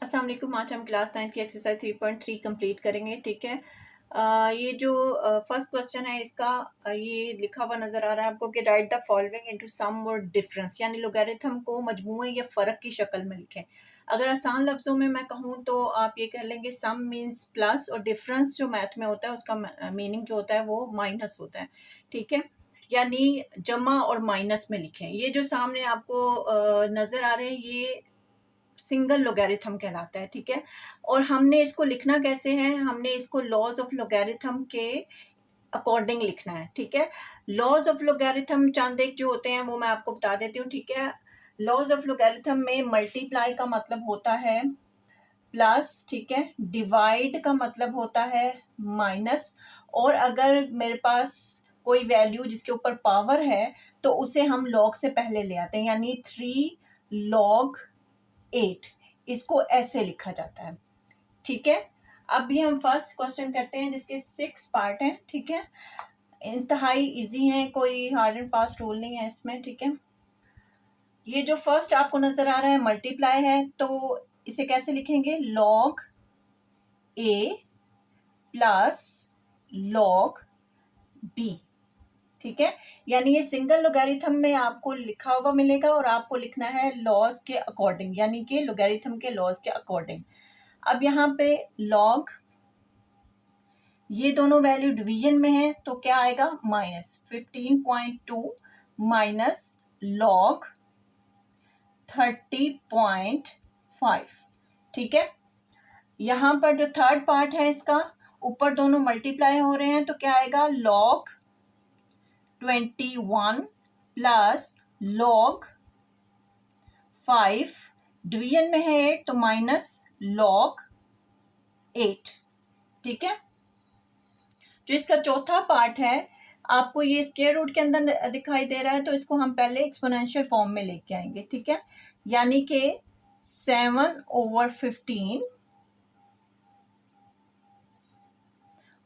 अस्सलाम वालेकुम। आज हम क्लास 9 की एक्सरसाइज 3.3 कंप्लीट करेंगे। ठीक है। ये जो फर्स्ट क्वेश्चन है इसका ये लिखा हुआ नज़र आ रहा है आपको कि right the following into some और डिफरेंस, यानी लोगैरिथम को मजमूए या फ़र्क की शक्ल में लिखें। अगर आसान लफ्ज़ों में मैं कहूँ तो आप ये कह लेंगे सम मीन्स प्लस और डिफरेंस जो मैथ में होता है उसका मीनिंग जो होता है वो माइनस होता है। ठीक है, यानी जमा और माइनस में लिखें। ये जो सामने आपको नज़र आ रहे हैं ये सिंगल लोगैरिथम कहलाता है। ठीक है, और हमने इसको लिखना कैसे है, हमने इसको लॉज ऑफ लोगैरिथम के अकॉर्डिंग लिखना है। ठीक है, लॉज ऑफ लोगैरिथम चंद एक जो होते हैं वो मैं आपको बता देती हूँ। ठीक है, लॉज ऑफ लोगैरिथम में मल्टीप्लाई का मतलब होता है प्लस, ठीक है, डिवाइड का मतलब होता है माइनस, और अगर मेरे पास कोई वैल्यू जिसके ऊपर पावर है तो उसे हम लॉग से पहले ले आते हैं, यानी 3 log 8, इसको ऐसे लिखा जाता है। ठीक है, अभी हम फर्स्ट क्वेश्चन करते हैं जिसके 6 पार्ट हैं। ठीक है, इंतहाई इजी है, कोई हार्ड एंड फास्ट रूल नहीं है इसमें। ठीक है, ये जो फर्स्ट आपको नजर आ रहा है मल्टीप्लाई है, तो इसे कैसे लिखेंगे, लॉग ए प्लस लॉग बी। ठीक है, यानी ये सिंगल लोगैरिथम में आपको लिखा हुआ मिलेगा और आपको लिखना है लॉज के अकॉर्डिंग, यानी कि लोगैरिथम के लॉज के अकॉर्डिंग। अब यहाँ पे लॉग, ये दोनों वैल्यू डिवीजन में है तो क्या आएगा, माइनस 15.2 माइनस लॉग 30.5। ठीक है, यहाँ पर जो थर्ड पार्ट है इसका ऊपर दोनों मल्टीप्लाई हो रहे हैं तो क्या आएगा, लॉग 21 प्लस लॉग 5, डिवीजन में है 8 तो माइनस लॉग 8। ठीक है, जो इसका चौथा पार्ट है आपको ये स्क्वायर रूट के अंदर दिखाई दे रहा है तो इसको हम पहले एक्सपोनेंशियल फॉर्म में लेके आएंगे। ठीक है, यानी कि 7/15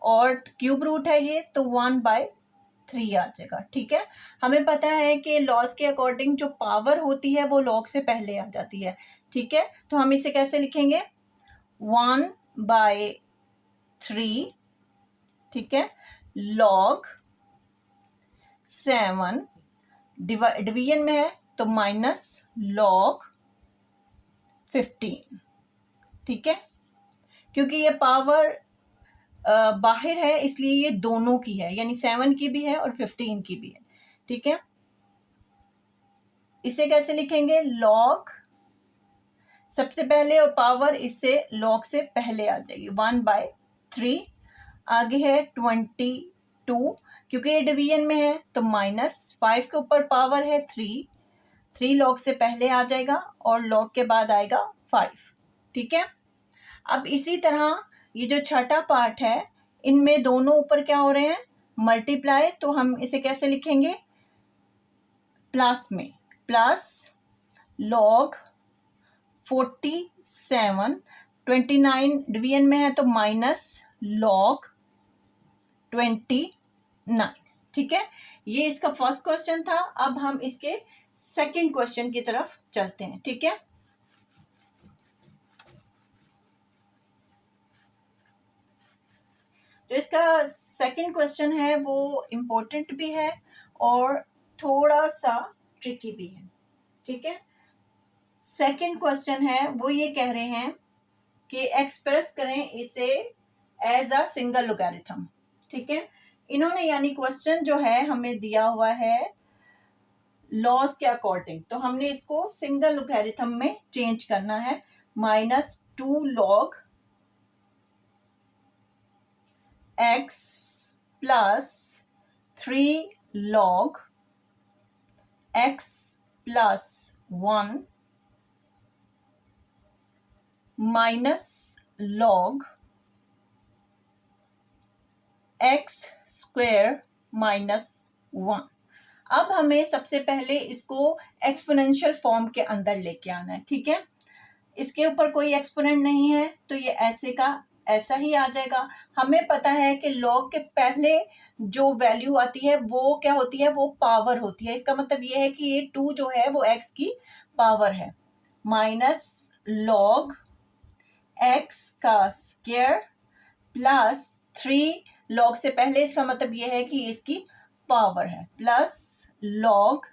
और क्यूब रूट है ये तो 1/3 आ जाएगा। ठीक है, हमें पता है कि लॉज के अकॉर्डिंग जो पावर होती है वो लॉग से पहले आ जाती है। ठीक है, तो हम इसे कैसे लिखेंगे, 1/3, ठीक है, लॉग 7, डिवीजन में है तो माइनस लॉग 15। ठीक है, क्योंकि ये पावर बाहर है इसलिए ये दोनों की है, यानी 7 की भी है और 15 की भी है। ठीक है, इसे कैसे लिखेंगे, लॉग सबसे पहले और पावर इससे लॉग से पहले आ जाएगी 1/3, आगे है 22, क्योंकि ये डिवीजन में है तो माइनस 5 के ऊपर पावर है 3 लॉग से पहले आ जाएगा और लॉग के बाद आएगा 5। ठीक है, अब इसी तरह ये जो छठा पार्ट है इनमें दोनों ऊपर क्या हो रहे हैं, मल्टीप्लाई, तो हम इसे कैसे लिखेंगे, प्लस में, प्लस लॉग 47, 29 डिवीजन में है तो माइनस लॉग 29। ठीक है, ये इसका फर्स्ट क्वेश्चन था। अब हम इसके सेकंड क्वेश्चन की तरफ चलते हैं। ठीक है, तो इसका सेकंड क्वेश्चन है वो इम्पोर्टेंट भी है और थोड़ा सा ट्रिकी भी है। ठीक है, सेकंड क्वेश्चन है वो ये कह रहे हैं कि एक्सप्रेस करें इसे एज अ सिंगल लोगैरिथम। ठीक है, इन्होंने यानी क्वेश्चन जो है हमें दिया हुआ है लॉज के अकॉर्डिंग, तो हमने इसको सिंगल लोगैरिथम में चेंज करना है, -2 log x plus 3 log x plus 1 minus log x square minus 1। अब हमें सबसे पहले इसको एक्सपोनेंशियल फॉर्म के अंदर लेके आना है। ठीक है, इसके ऊपर कोई एक्सपोनेंट नहीं है तो ये ऐसे का ऐसा ही आ जाएगा। हमें पता है कि लॉग के पहले जो वैल्यू आती है वो क्या होती है, वो पावर होती है। इसका मतलब ये है कि ये 2 जो है वो x की पावर है, माइनस लॉग एक्स का स्क्वायर प्लस 3 लॉग से पहले, इसका मतलब ये है कि इसकी पावर है, plus log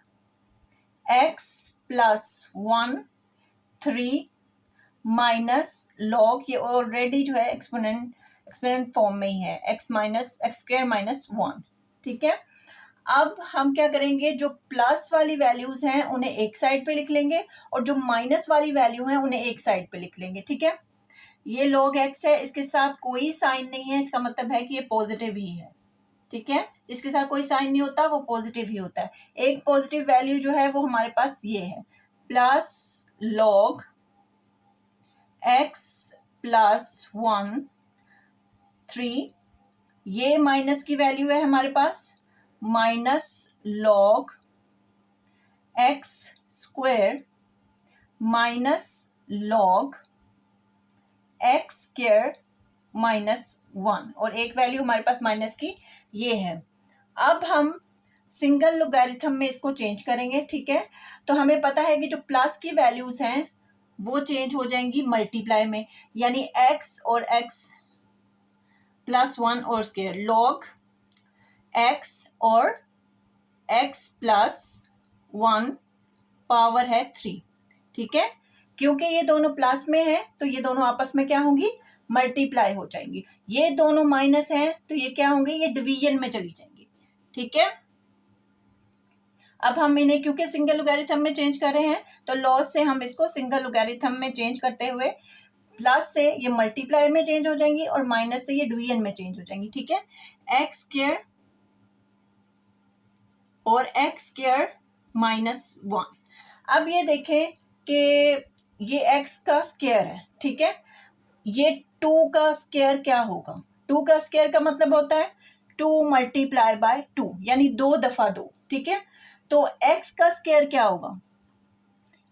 x plus 1 3 minus log, ये ऑलरेडी जो है एक्सपोनेंट फॉर्म में ही है, एक्स स्क्वायर माइनस 1। ठीक है, अब हम क्या करेंगे, जो प्लस वाली वैल्यूज हैं उन्हें एक साइड पे लिख लेंगे और जो माइनस वाली वैल्यू है उन्हें एक साइड पे लिख लेंगे। ठीक है, ये log x है, इसके साथ कोई साइन नहीं है, इसका मतलब है कि ये पॉजिटिव ही है। ठीक है, जिसके साथ कोई साइन नहीं होता वो पॉजिटिव ही होता है। एक पॉजिटिव वैल्यू जो है वो हमारे पास ये है, प्लस log x प्लस 1 3, ये माइनस की वैल्यू है हमारे पास, minus log x square minus log x square minus 1, और एक वैल्यू हमारे पास माइनस की ये है। अब हम सिंगल लोगैरिथम में इसको चेंज करेंगे। ठीक है, तो हमें पता है कि जो प्लस की वैल्यूज हैं वो चेंज हो जाएंगी मल्टीप्लाई में, यानी x और x प्लस 1 और स्क्वायर, लॉग x और x प्लस 1 पावर है 3। ठीक है, क्योंकि ये दोनों प्लस में है तो ये दोनों आपस में क्या होंगी, मल्टीप्लाई हो जाएंगी। ये दोनों माइनस हैं तो ये क्या होंगे, ये डिवीजन में चली जाएंगी। ठीक है, अब हम इन्हें क्योंकि सिंगल लोगैरिथम में चेंज कर रहे हैं तो लॉस से हम इसको सिंगल लोगैरिथम में चेंज करते हुए प्लस से ये मल्टीप्लाई में चेंज हो जाएंगी और माइनस से ये डिवीजन में चेंज हो जाएंगी। ठीक है, एक्स स्क्वायर और एक्स स्क्वायर माइनस 1। अब ये देखें कि ये x का स्क्वायर है। ठीक है, ये 2 का स्क्वायर क्या होगा, 2 का स्क्वायर का मतलब होता है 2 मल्टीप्लाई बाय 2, यानी 2 दफा 2। ठीक है, तो x का स्क्वायर क्या होगा,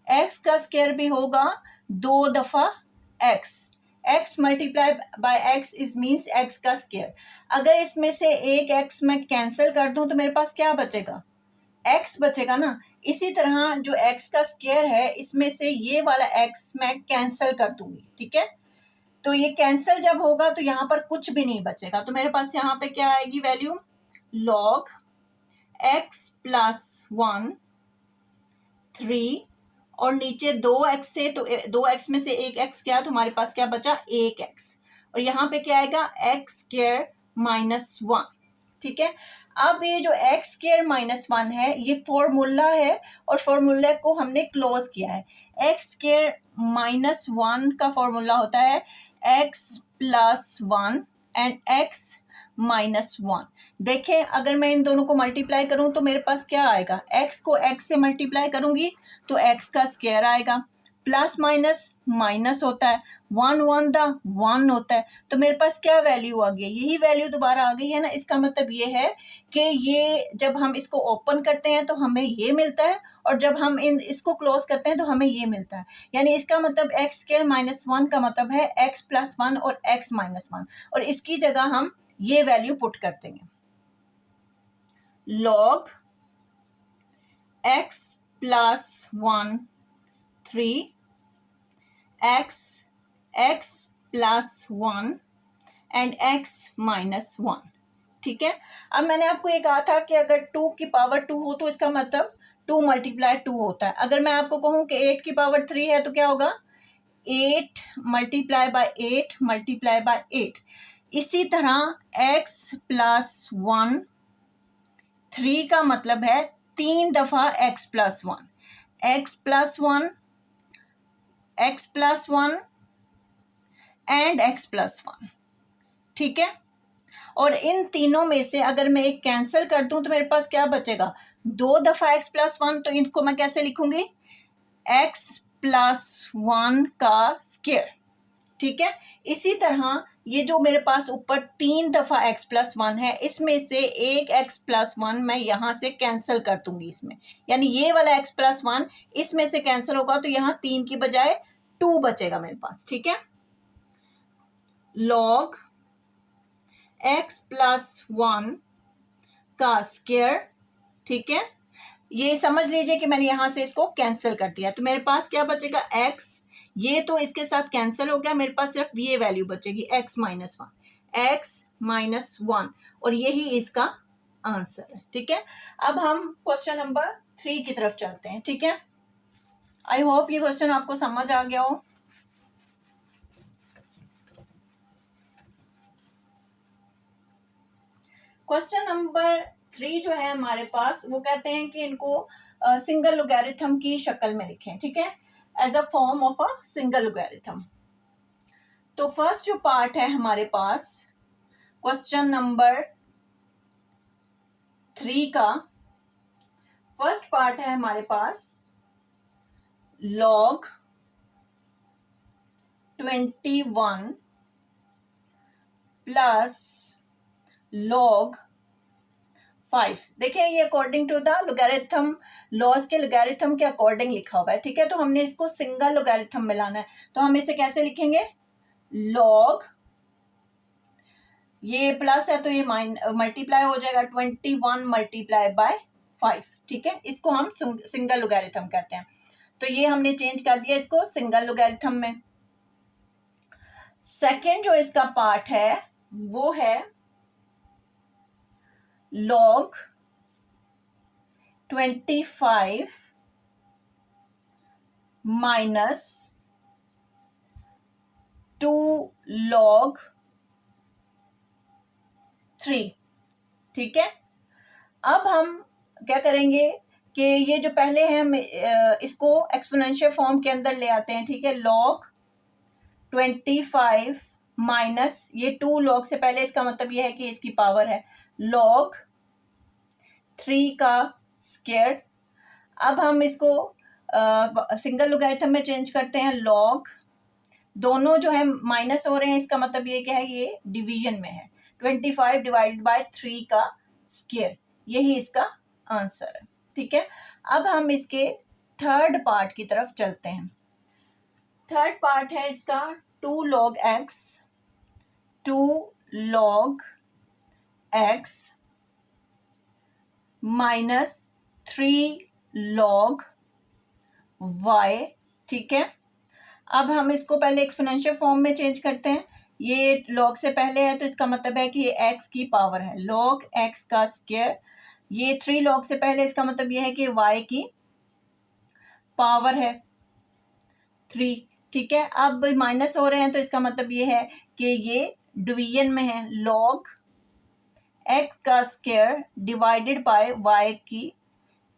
x का स्क्वायर भी होगा 2 दफा x multiply by x is means x का स्क्वायर। अगर इसमें से एक x मैं कैंसिल कर दूं तो मेरे पास क्या बचेगा, x बचेगा ना। इसी तरह जो x का स्क्वायर है इसमें से ये वाला x मैं कैंसिल कर दूंगी। ठीक है, तो ये कैंसिल जब होगा तो यहाँ पर कुछ भी नहीं बचेगा, तो मेरे पास यहाँ पे क्या आएगी वैल्यू, log x प्लस 1 3 और नीचे 2x थे तो 2x में से एक x गया तो हमारे पास क्या बचा, 1x, और यहाँ पे क्या आएगा x स्क्वायर माइनस 1। ठीक है, अब ये जो एक्स स्क्वायर माइनस 1 है ये फॉर्मूला है और फॉर्मूले को हमने क्लोज किया है। एक्स स्क्वायर माइनस 1 का फॉर्मूला होता है x plus 1 and x minus 1। देखें, अगर मैं इन दोनों को मल्टीप्लाई करूं तो मेरे पास क्या आएगा, एक्स को एक्स से मल्टीप्लाई करूंगी तो एक्स का स्क्वायर आएगा, प्लस माइनस माइनस होता है, 1 1 दा 1 होता है, तो मेरे पास क्या वैल्यू आ गई, यही वैल्यू दोबारा आ गई है ना। इसका मतलब ये है कि ये जब हम इसको ओपन करते हैं तो हमें ये मिलता है और जब हम इसको क्लोज करते हैं तो हमें ये मिलता है, यानी इसका मतलब एक्स स्क्वायर माइनस 1 का मतलब है एक्स प्लस 1 और एक्स माइनस 1, और इसकी जगह हम ये वैल्यू पुट कर देंगे, log x plus 1 3 x plus 1 and x minus 1। ठीक है, अब मैंने आपको ये कहा था कि अगर 2 की पावर 2 हो तो इसका मतलब 2 मल्टीप्लाई 2 होता है। अगर मैं आपको कहूँ कि 8 की पावर 3 है तो क्या होगा, 8 मल्टीप्लाई बाय 8 मल्टीप्लाई बाय 8। इसी तरह x प्लस 1 3 का मतलब है 3 दफा x plus 1, x plus 1 x plus 1 and x plus 1। ठीक है, और इन तीनों में से अगर मैं एक कैंसिल कर दूं तो मेरे पास क्या बचेगा, 2 दफा x प्लस 1, तो इनको मैं कैसे लिखूंगी, x प्लस 1 का स्क्वायर। ठीक है, इसी तरह ये जो मेरे पास ऊपर 3 दफा x प्लस 1 है इसमें से एक x प्लस 1 मैं यहां से कैंसिल कर दूंगी इसमें, यानी ये वाला x प्लस 1 इसमें से कैंसिल होगा तो यहाँ 3 की बजाय 2 बचेगा मेरे पास। ठीक है, log x प्लस 1 का स्क्वायर। ठीक है, ये समझ लीजिए कि मैंने यहां से इसको कैंसिल कर दिया तो मेरे पास क्या बचेगा, x, ये तो इसके साथ कैंसिल हो गया, मेरे पास सिर्फ ये वैल्यू बचेगी x माइनस 1, x माइनस 1, और यही इसका आंसर है। ठीक है, अब हम क्वेश्चन नंबर 3 की तरफ चलते हैं। ठीक है, आई होप ये क्वेश्चन आपको समझ आ गया हो। क्वेश्चन नंबर 3 जो है हमारे पास, वो कहते हैं कि इनको सिंगल लोगैरिथम की शक्ल में लिखें। ठीक है, as a form of a single logarithm. तो फर्स्ट जो पार्ट है हमारे पास क्वेश्चन नंबर 3 का, फर्स्ट पार्ट है हमारे पास log 21 प्लस log 5। देखिए ये according to the logarithm laws के लोगैरिथम के अकॉर्डिंग लिखा हुआ है। ठीक है, तो हमने इसको सिंगल लोगैरिथम में लाना है, तो हम इसे कैसे लिखेंगे? log, ये प्लस है तो ये मल्टीप्लाई हो जाएगा 21 मल्टीप्लाई बाय 5। ठीक है, इसको हम सिंगल लोगैरिथम कहते हैं। तो ये हमने चेंज कर दिया इसको सिंगल लोगैरिथम में। सेकेंड जो इसका पार्ट है वो है log 25 माइनस 2 log 3। ठीक है, अब हम क्या करेंगे कि ये जो पहले है हम इसको एक्सपोनेंशियल फॉर्म के अंदर ले आते हैं। ठीक है, log 25 माइनस ये 2 log से पहले, इसका मतलब ये है कि इसकी पावर है log 3 का स्क्वायर। अब हम इसको सिंगल लोगैरिथम में चेंज करते हैं। log, दोनों जो है माइनस हो रहे हैं, इसका मतलब ये क्या है, ये डिवीजन में है। 25 डिवाइडेड बाय 3 का स्क्वायर, यही इसका आंसर है। ठीक है, अब हम इसके थर्ड पार्ट की तरफ चलते हैं। थर्ड पार्ट है इसका 2 log x, 2 log x minus 3 log y। ठीक है, अब हम इसको पहले एक्सपोनेंशियल फॉर्म में चेंज करते हैं। ये log से पहले है तो इसका मतलब है कि ये x की पावर है, log x का स्क्वायर। ये 3 log से पहले, इसका मतलब ये है कि y की पावर है 3। ठीक है, अब माइनस हो रहे हैं तो इसका मतलब ये है कि ये डिवीजन में है, log x का स्क्वायर डिवाइडेड बाय y की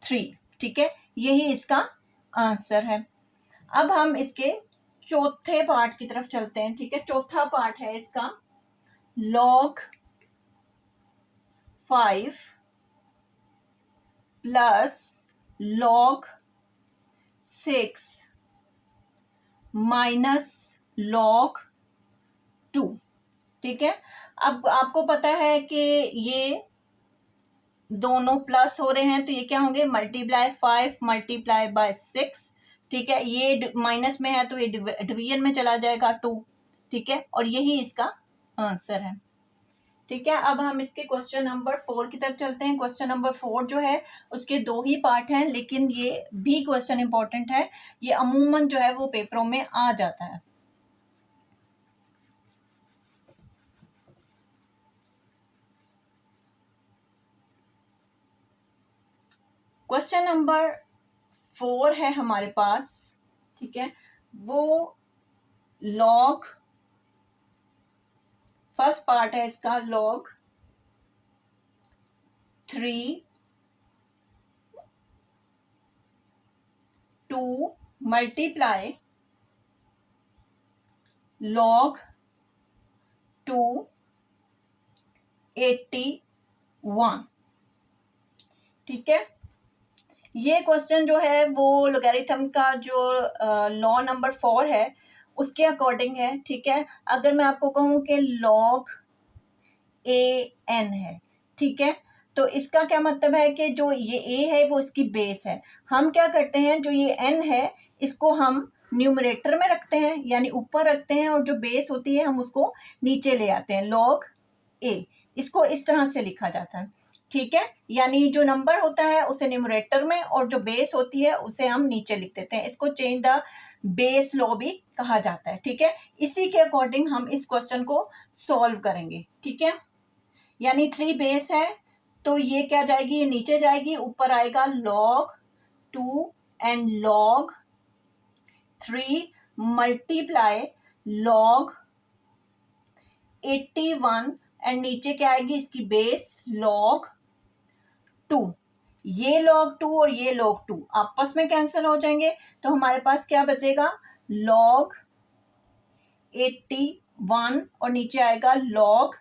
3। ठीक है, यही इसका आंसर है। अब हम इसके चौथे पार्ट की तरफ चलते हैं। ठीक है, चौथा पार्ट है इसका log 5 plus log 6 minus log 2। ठीक है, अब आपको पता है कि ये दोनों प्लस हो रहे हैं तो ये क्या होंगे, मल्टीप्लाई 5 मल्टीप्लाई बाय 6। ठीक है, ये माइनस में है तो ये डिवीजन में चला जाएगा 2। ठीक है, और यही इसका आंसर है। ठीक है, अब हम इसके क्वेश्चन नंबर 4 की तरफ चलते हैं। क्वेश्चन नंबर 4 जो है उसके 2 ही पार्ट हैं, लेकिन ये भी क्वेश्चन इंपॉर्टेंट है, ये अमूमन जो है वो पेपरों में आ जाता है। क्वेश्चन नंबर 4 है हमारे पास। ठीक है, वो log, फर्स्ट पार्ट है इसका log 3 2 मल्टीप्लाई log 2 81। ठीक है, ये क्वेश्चन जो है वो लोगैरिथम का जो लॉ नंबर 4 है उसके अकॉर्डिंग है। ठीक है, अगर मैं आपको कहूँ कि log an है, ठीक है, तो इसका क्या मतलब है कि जो ये a है वो इसकी बेस है। हम क्या करते हैं, जो ये n है इसको हम न्यूमरेटर में रखते हैं, यानी ऊपर रखते हैं, और जो बेस होती है हम उसको नीचे ले आते हैं, log a। इसको इस तरह से लिखा जाता है। ठीक है, यानी जो नंबर होता है उसे न्यूमरेटर में और जो बेस होती है उसे हम नीचे लिख देते हैं। इसको चेंज द बेस लॉ भी कहा जाता है, ठीक है। इसी के अकॉर्डिंग हम इस क्वेश्चन को सॉल्व करेंगे, ठीक है। यानी 3 बेस है तो ये क्या जाएगी, ये नीचे जाएगी, ऊपर आएगा log 2 and log 3 multiply log 81 and नीचे क्या आएगी इसकी बेस log 2। ये log 2 और ये log 2 आपस में कैंसिल हो जाएंगे, तो हमारे पास क्या बचेगा log 81 और नीचे आएगा log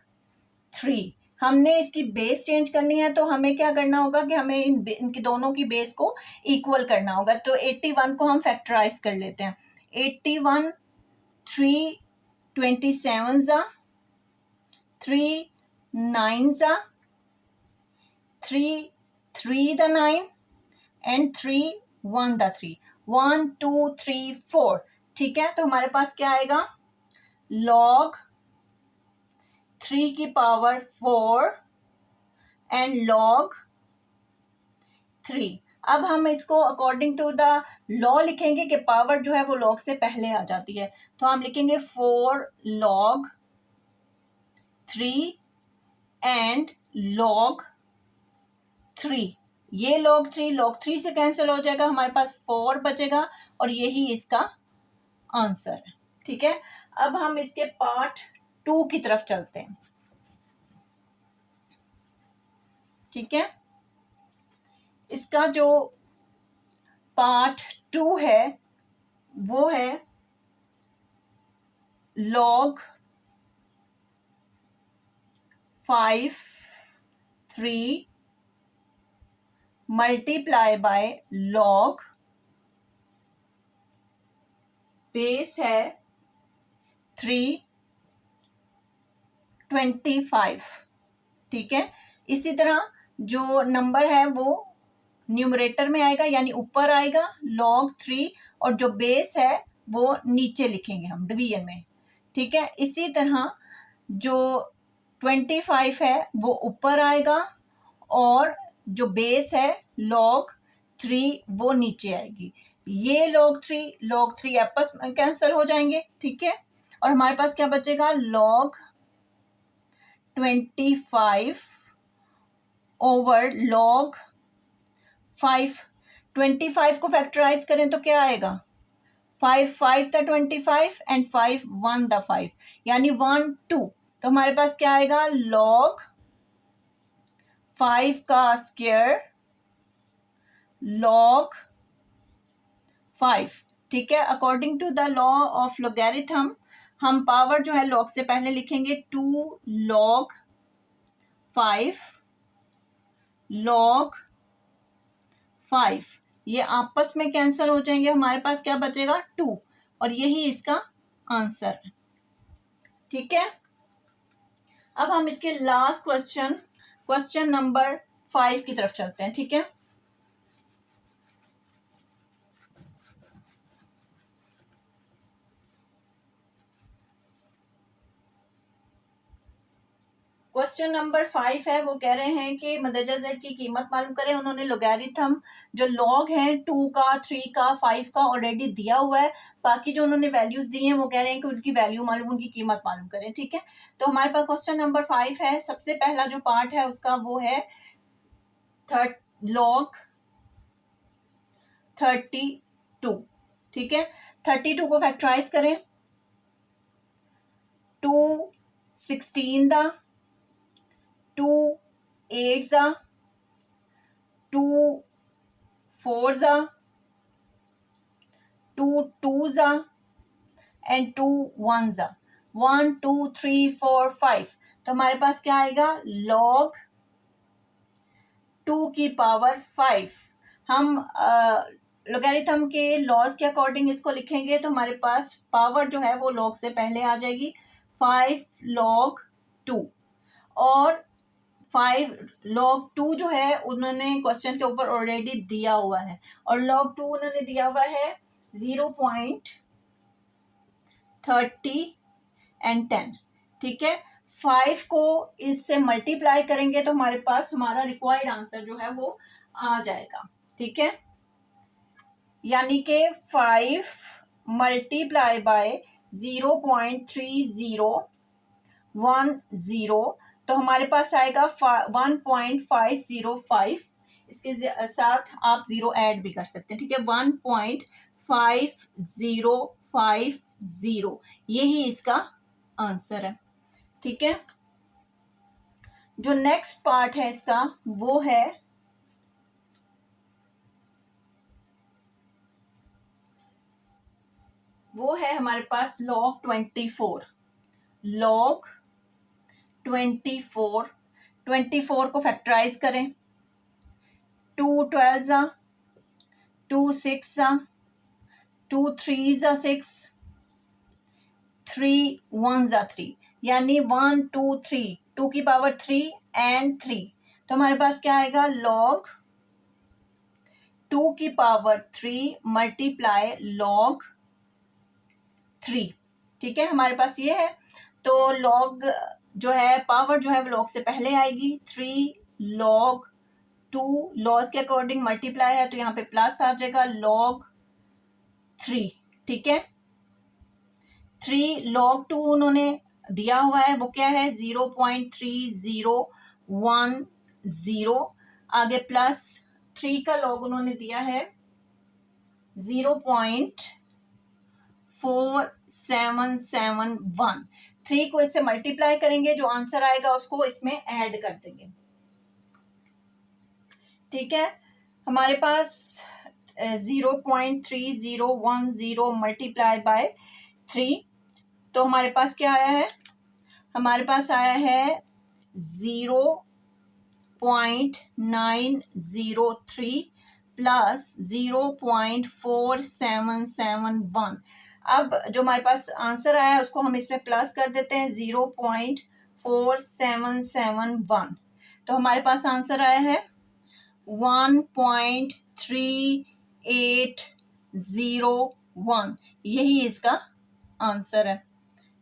3। हमने इसकी बेस चेंज करनी है तो हमें क्या करना होगा कि हमें इनकी दोनों की बेस को इक्वल करना होगा। तो 81 को हम फैक्टराइज कर लेते हैं। 81 3 27 जा, 3 9 जा, 3 3 द 9 एंड 3 1 द 3, 1 2 3 4, ठीक है। तो हमारे पास क्या आएगा log 3 की पावर 4 एंड log 3। अब हम इसको अकॉर्डिंग टू द लॉ लिखेंगे कि पावर जो है वो log से पहले आ जाती है, तो हम लिखेंगे 4 log 3 एंड log 3। ये log 3 से कैंसिल हो जाएगा, हमारे पास 4 बचेगा और यही इसका आंसर है, ठीक है। अब हम इसके पार्ट 2 की तरफ चलते हैं, ठीक है। इसका जो पार्ट 2 है वो है log 5 3 multiply by log base है 3 25, ठीक है। इसी तरह जो नंबर है वो न्यूमरेटर में आएगा यानी ऊपर आएगा log 3 और जो बेस है वो नीचे लिखेंगे हम डिवीजन में, ठीक है। इसी तरह जो 25 है वो ऊपर आएगा और जो बेस है log 3 वो नीचे आएगी। ये log 3 आपस में कैंसिल हो जाएंगे, ठीक है। और हमारे पास क्या बचेगा log 25 ओवर log 5। 25 को फैक्टराइज करें तो क्या आएगा 5 5 था 25 एंड 5 1 था 5 यानी 1 2। तो हमारे पास क्या आएगा log 5 का स्क्वायर log 5, ठीक है। According to the law of logarithm हम पावर जो है log से पहले लिखेंगे 2 log 5 log 5, ये आपस में कैंसिल हो जाएंगे, हमारे पास क्या बचेगा 2 और यही इसका आंसर है, ठीक है। अब हम इसके लास्ट क्वेश्चन नंबर 5 की तरफ चलते हैं, ठीक है। क्वेश्चन नंबर 5 है, वो कह रहे हैं कि मदरजा ज़ेड की कीमत मालूम करें। उन्होंने लोगैरिथम जो लॉग है 2 का 3 का 5 का ऑलरेडी दिया हुआ है, बाकी जो उन्होंने वैल्यूज दी हैं वो कह रहे हैं कि उनकी वैल्यू मालूम, उनकी कीमत मालूम करें, ठीक है। तो हमारे पास क्वेश्चन नंबर 5 है। सबसे पहला जो पार्ट है उसका वो है log 32, ठीक है। 32 को फैक्टराइज करें 2 16 दा 2 8 जा 2 4 जा 2 2 जा एंड 2 1 जा 1 2 3 4 5। तो हमारे पास क्या आएगा log 2 की पावर 5। हम लोगैरिथम के लॉज के अकॉर्डिंग इसको लिखेंगे तो हमारे पास पावर जो है वो log से पहले आ जाएगी 5 log 2 और 5 log 2 जो है उन्होंने क्वेश्चन के ऊपर ऑलरेडी दिया हुआ है और log 2 उन्होंने दिया हुआ है 0.30 एंड 10, ठीक है। 5 को इससे मल्टीप्लाई करेंगे तो हमारे पास हमारा रिक्वायर्ड आंसर जो है वो आ जाएगा, ठीक है। यानी कि 5 मल्टीप्लाई बाय 0.3010, तो हमारे पास आएगा 1.505। इसके साथ आप जीरो ऐड भी कर सकते हैं, ठीक है। 1.5050, यही इसका आंसर है, ठीक है। जो नेक्स्ट पार्ट है इसका वो है हमारे पास log 24। log 24 को फैक्टराइज करें। 2 12 2 6 2 3 6, 3 1 3, यानी 1 2 3, 2 की पावर 3 एंड 3, तो हमारे पास क्या आएगा log 2 की पावर 3 मल्टीप्लाई log 3, ठीक है। हमारे पास ये है, तो log जो है पावर जो है वो log से पहले आएगी। 3 log 2 लॉज के अकॉर्डिंग मल्टीप्लाई है, तो यहाँ पे प्लस आ जाएगा log 3, ठीक है। 3 log 2 उन्होंने दिया हुआ है, वो क्या है 0.3010। आगे प्लस 3 का log उन्होंने दिया है 0.4771। 3 को इससे मल्टीप्लाई करेंगे, जो आंसर आएगा उसको इसमें ऐड कर देंगे, ठीक है। हमारे पास 0.3010 मल्टीप्लाई बाय 3, तो हमारे पास क्या आया है, हमारे पास आया है 0.903 प्लस 0.4771। अब जो हमारे पास आंसर आया है उसको हम इसमें प्लस कर देते हैं 0.4771, तो हमारे पास आंसर आया है 1.3801, यही इसका आंसर है,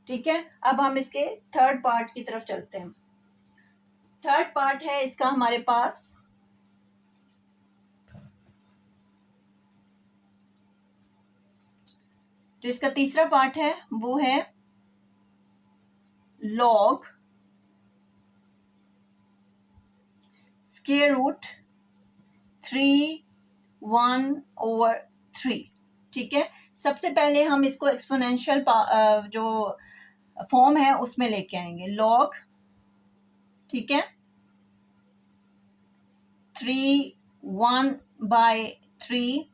ठीक है। अब हम इसके थर्ड पार्ट की तरफ चलते हैं। थर्ड पार्ट है इसका हमारे पास जो इसका तीसरा पार्ट है वो है log स्क्वायर रूट 3/1/3, ठीक है। सबसे पहले हम इसको एक्सपोनेंशियल जो फॉर्म है उसमें लेके आएंगे। log, ठीक है, 3/1/3,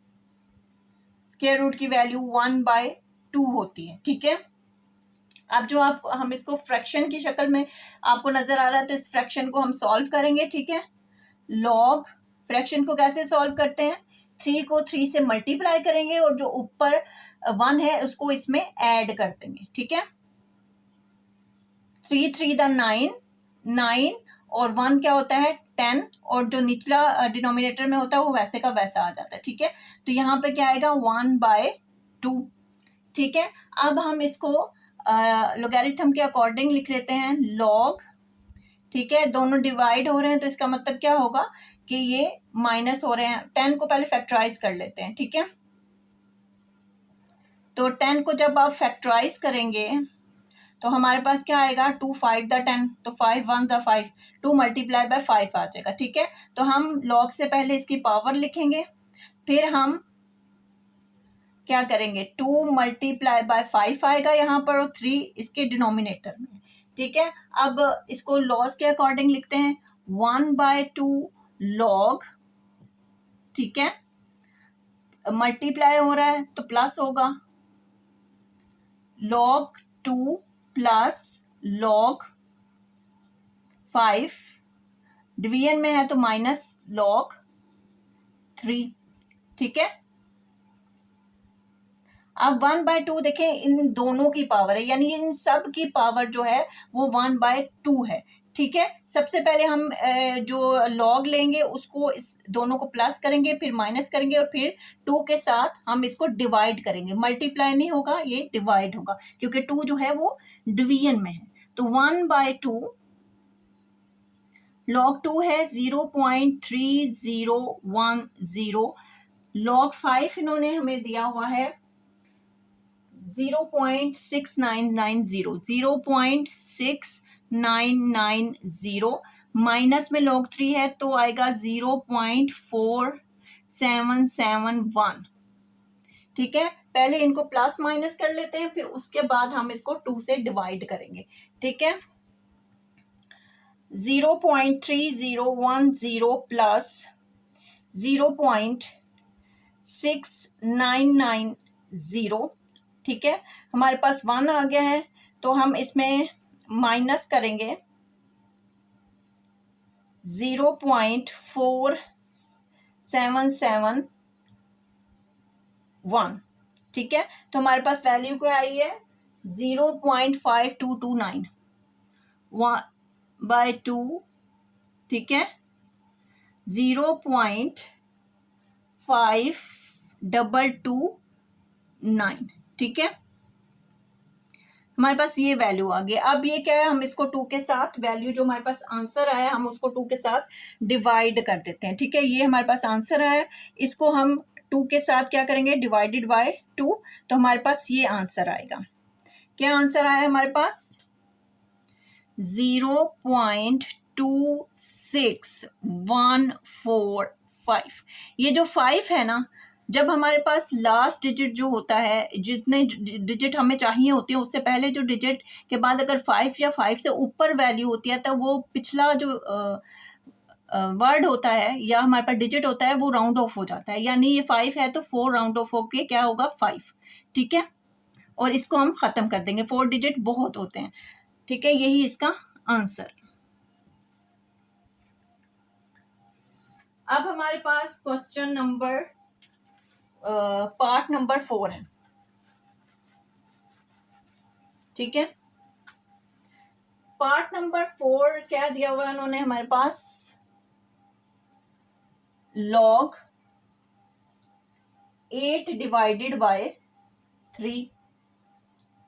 स्क्वायर रूट की वैल्यू 1/2 होती है, ठीक है। अब जो हम इसको फ्रैक्शन की शक्ल में आपको नजर आ रहा है, तो इस फ्रैक्शन को हम सॉल्व करेंगे, ठीक है। log फ्रैक्शन को कैसे सॉल्व करते हैं, 3 को 3 से मल्टीप्लाई करेंगे और जो ऊपर 1 है उसको इसमें ऐड कर देंगे, ठीक है। 3 3 9 और 1 क्या होता है 10, और जो निचला डिनोमिनेटर में होता है वो वैसे का वैसा आ जाता है, ठीक है। तो यहाँ पे क्या आएगा 1/2, ठीक है। अब हम इसको लोगैरिथम के अकॉर्डिंग लिख लेते हैं log, ठीक है। दोनों डिवाइड हो रहे हैं, तो इसका मतलब क्या होगा कि ये माइनस हो रहे हैं। 10 को पहले फैक्टराइज कर लेते हैं, ठीक है। तो 10 को जब आप फैक्टराइज करेंगे तो हमारे पास क्या आएगा 2 5 10, तो 5 1 5, 2 मल्टीप्लाई बाय 5 आ जाएगा, ठीक है। तो हम log से पहले इसकी पावर लिखेंगे, फिर हम क्या करेंगे 2 मल्टीप्लाई बाय 5 आएगा यहाँ पर, और 3 इसके डिनोमिनेटर में, ठीक है। अब इसको लॉस के अकॉर्डिंग लिखते हैं 1/2 log, ठीक है। मल्टीप्लाई हो रहा है तो प्लस होगा log 2 प्लस log 5, डिवीजन में है तो माइनस log 3, ठीक है। अब 1/2 देखें, इन दोनों की पावर है, यानी इन सब की पावर जो है वो 1/2 है, ठीक है। सबसे पहले हम जो log लेंगे उसको इस दोनों को प्लस करेंगे, फिर माइनस करेंगे, और फिर 2 के साथ हम इसको डिवाइड करेंगे। मल्टीप्लाई नहीं होगा, ये डिवाइड होगा, क्योंकि 2 जो है वो डिवीजन में है। तो 1/2 log 2 है 0.3010, log 5 इन्होंने हमें दिया हुआ है 0.6990, 0.6990 माइनस में log 3 है तो आएगा 0.4771। ठीक है, पहले इनको प्लस माइनस कर लेते हैं, फिर उसके बाद हम इसको 2 से डिवाइड करेंगे। ठीक है, 0.3010 प्लस 0.6990। ठीक है, हमारे पास 1 आ गया है तो हम इसमें माइनस करेंगे 0.4771। ठीक है, तो हमारे पास वैल्यू क्या आई है 0.5229 बाय 2। ठीक है, 0.5229। ठीक है, हमारे पास ये वैल्यू आ गई। अब ये क्या है, हम इसको 2 के साथ, वैल्यू जो हमारे पास आंसर आया हम उसको 2 के साथ डिवाइड कर देते हैं। ठीक है, ये हमारे पास आंसर आया, इसको हम 2 के साथ क्या करेंगे, डिवाइडेड बाय 2, तो हमारे पास ये आंसर आएगा। क्या आंसर आया हमारे पास 0.26145। ये जो 5 है ना, जब हमारे पास लास्ट डिजिट जो होता है, जितने डिजिट हमें चाहिए होती है उससे पहले जो डिजिट के बाद अगर 5 या 5 से ऊपर वैल्यू होती है तो वो पिछला जो वर्ड होता है या हमारे पास डिजिट होता है वो राउंड ऑफ हो जाता है। यानी ये 5 है तो 4 राउंड ऑफ होके क्या होगा 5। ठीक है, और इसको हम खत्म कर देंगे, 4 डिजिट बहुत होते हैं। ठीक है, यही इसका आंसर। अब हमारे पास क्वेश्चन नंबर पार्ट नंबर 4 है। ठीक है, पार्ट नंबर 4 क्या दिया हुआ है उन्होंने हमारे पास, log 8 डिवाइडेड बाय 3।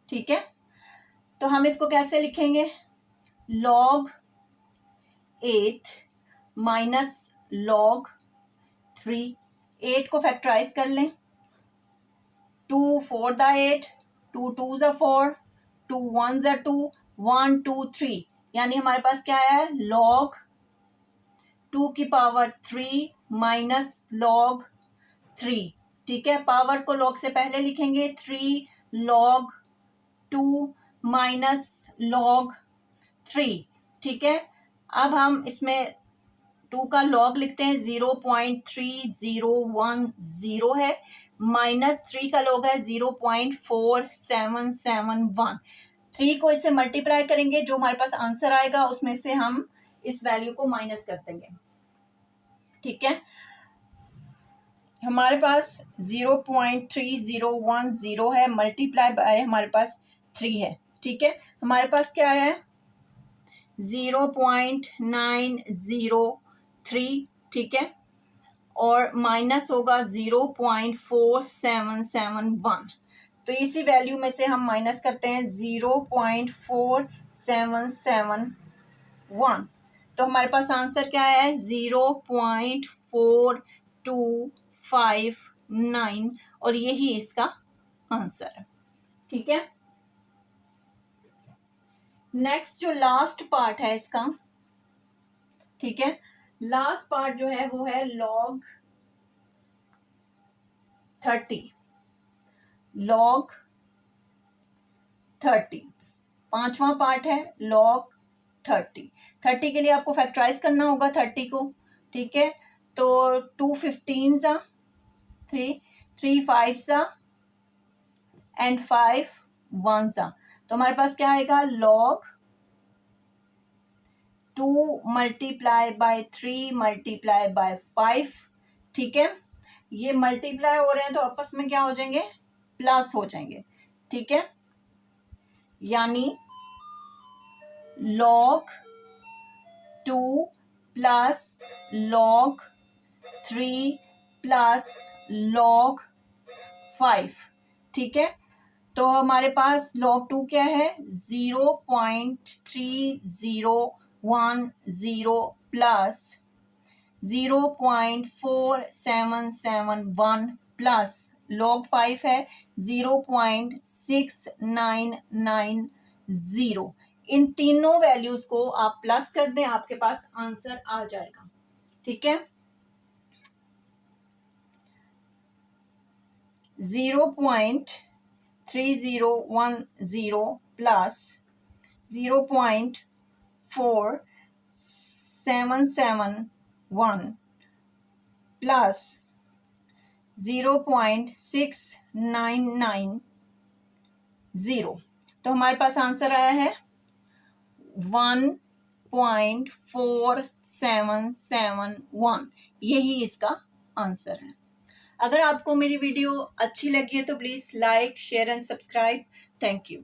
ठीक है, तो हम इसको कैसे लिखेंगे, log 8 माइनस log 3। 8 को फैक्टराइज कर लें, 2 4 दा 8, 2 2 ज़ा 4, 2 1 ज़ा 2, 1 2 3, यानी हमारे पास क्या है log 2 की पावर 3 माइनस log 3। ठीक है, पावर को log से पहले लिखेंगे, 3 log 2 माइनस log 3। ठीक है, अब हम इसमें 2 का log लिखते हैं, 0.3010 है, माइनस 3 का log है 0.4771। 3 को इससे मल्टीप्लाई करेंगे, जो हमारे पास आंसर आएगा उसमें से हम इस वैल्यू को माइनस कर देंगे। ठीक है, हमारे पास 0.3010 है, मल्टीप्लाई बाय हमारे पास 3 है। ठीक है, हमारे पास क्या है 0.903। ठीक है, और माइनस होगा 0.4771। तो इसी वैल्यू में से हम माइनस करते हैं 0.4771। तो हमारे पास आंसर क्या है 0.4259, और यही इसका आंसर है। ठीक है, नेक्स्ट जो लास्ट पार्ट है इसका, ठीक है, लास्ट पार्ट जो है वो है log 30। log 30 पांचवा पार्ट है log 30। 30 के लिए आपको फैक्टराइज करना होगा 30 को। ठीक है, तो 2 15 सा 3 3 5 सा एंड 5 1 सा, तो हमारे पास क्या आएगा log 2 multiply by 3 multiply by 5। ठीक है, ये मल्टीप्लाई हो रहे हैं तो आपस में क्या हो जाएंगे, प्लस हो जाएंगे। ठीक है, यानी log 2 plus log 3 plus log 5। ठीक है, तो हमारे पास log 2 क्या है 0.3010 प्लस 0.4771 प्लस log 5 है 0.6990। इन तीनों वैल्यूज को आप प्लस कर दें, आपके पास आंसर आ जाएगा। ठीक है, 0.3010 प्लस 0.4771 प्लस 0.6990। तो हमारे पास आंसर आया है 1.4771। यही इसका आंसर है। अगर आपको मेरी वीडियो अच्छी लगी है तो please like, share and subscribe. Thank you.